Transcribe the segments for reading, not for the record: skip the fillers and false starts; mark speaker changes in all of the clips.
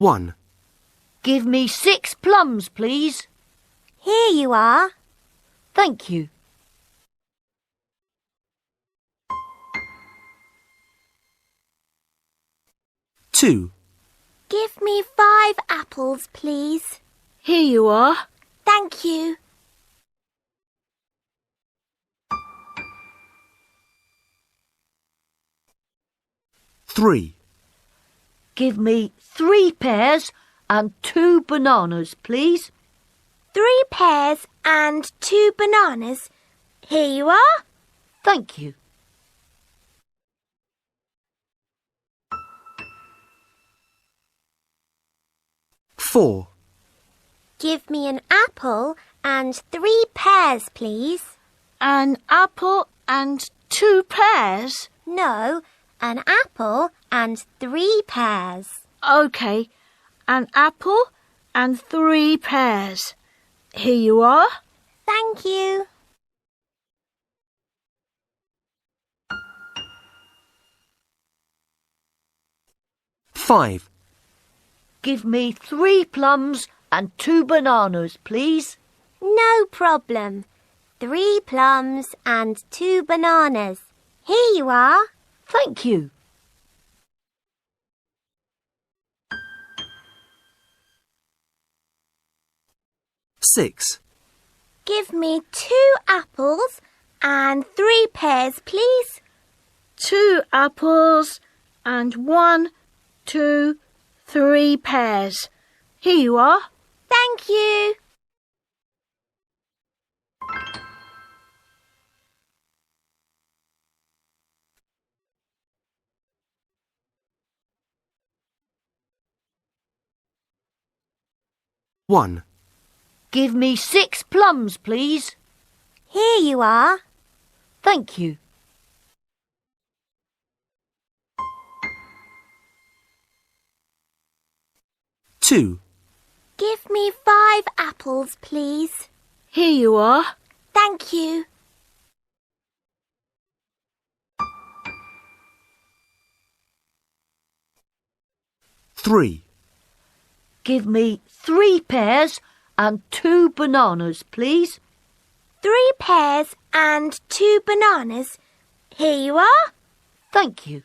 Speaker 1: 1.
Speaker 2: Give me 6 plums, please.
Speaker 3: Here you are.
Speaker 2: Thank you.
Speaker 1: 2.
Speaker 3: Give me 5 apples, please.
Speaker 2: Here you are.
Speaker 3: Thank you.
Speaker 1: 3.
Speaker 2: Give me 3 pears and 2 bananas, please.
Speaker 3: 3 pears and 2 bananas. Here you are.
Speaker 2: Thank you.
Speaker 1: 4.
Speaker 3: Give me an apple and 3 pears, please.
Speaker 2: An apple and 2 pears?
Speaker 3: No, an apple and 3 pears.
Speaker 2: OK, an apple and 3 pears. Here you are.
Speaker 3: Thank you.
Speaker 1: 5.
Speaker 2: Give me 3 plums and 2 bananas, please.
Speaker 3: No problem. 3 plums and 2 bananas. Here you are.
Speaker 2: Thank you.
Speaker 1: 6.
Speaker 3: Give me 2 apples and 3 pears, please.
Speaker 2: 2 apples and 1, 2, 3 pears. Here you are.
Speaker 3: Thank you.
Speaker 1: 1.
Speaker 2: Give me 6 plums, please.
Speaker 3: Here you are.
Speaker 2: Thank you.
Speaker 1: 2.
Speaker 3: Give me 5 apples, please.
Speaker 2: Here you are.
Speaker 3: Thank you.
Speaker 1: 3.
Speaker 2: Give me 3 pears and 2 bananas, please.
Speaker 3: 3 pears and 2 bananas. Here you are.
Speaker 2: Thank you.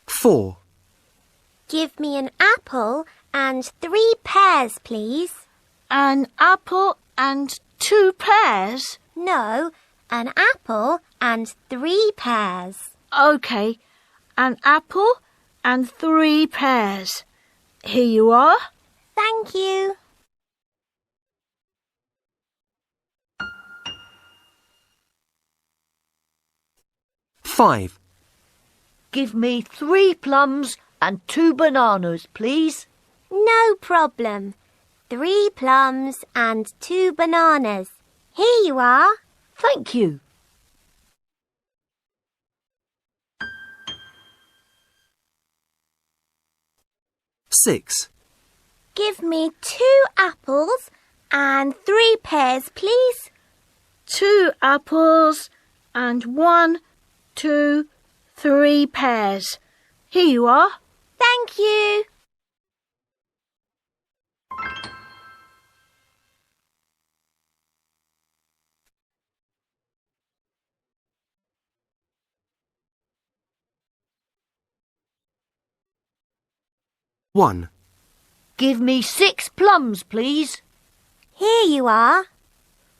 Speaker 1: 4.
Speaker 3: Give me an apple and 3 pears, please.
Speaker 2: An apple and 2 pears?
Speaker 3: No, an apple and 3 pears.
Speaker 2: OK, an apple and 3 pears. Here you are.
Speaker 3: Thank you.
Speaker 1: 5.
Speaker 2: Give me 3 plums and 2 bananas, please.
Speaker 3: No problem. 3 plums and 2 bananas. Here you are.
Speaker 2: Thank you.
Speaker 1: 6.
Speaker 3: Give me 2 apples and 3 pears, please.
Speaker 2: 2 apples and 1, 2, 3 pears. Here you are.
Speaker 3: Thank you.
Speaker 1: 1.
Speaker 2: Give me 6 plums, please.
Speaker 3: Here you are.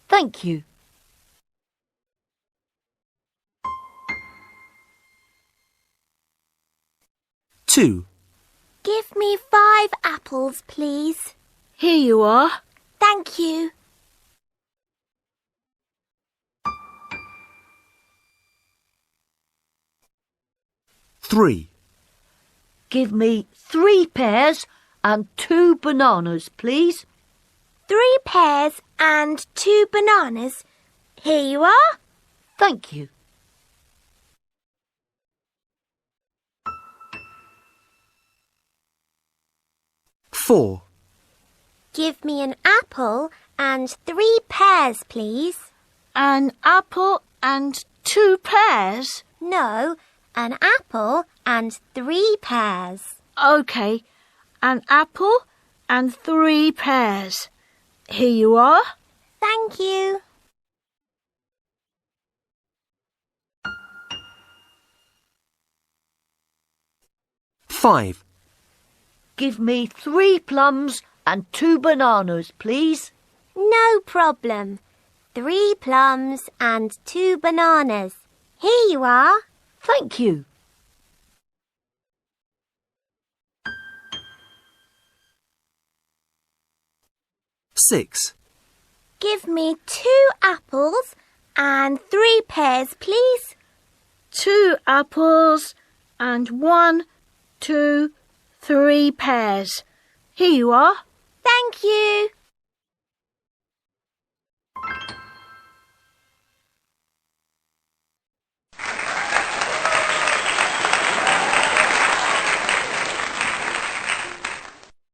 Speaker 2: Thank you.
Speaker 1: 2.
Speaker 3: Give me 5 apples, please.
Speaker 2: Here you are.
Speaker 3: Thank you.
Speaker 1: 3.
Speaker 2: Give me 3 pears and 2 bananas, please.
Speaker 3: 3 pears and 2 bananas. Here you are.
Speaker 2: Thank you.
Speaker 1: 4.
Speaker 3: Give me an apple and 3 pears, please.
Speaker 2: An apple and 2 pears?
Speaker 3: No, an apple and 3 pears.
Speaker 2: OK, an apple and 3 pears. Here you are.
Speaker 3: Thank you.
Speaker 1: Five.
Speaker 4: Give me 3 plums and 2 bananas, please.
Speaker 3: No problem. 3 plums and 2 bananas. Here you are.
Speaker 4: Thank you.
Speaker 1: Six.
Speaker 3: Give me 2 apples and 3 pears, please.
Speaker 2: 2 apples and 1, 2, 3 pears. Here you are.
Speaker 3: Thank you.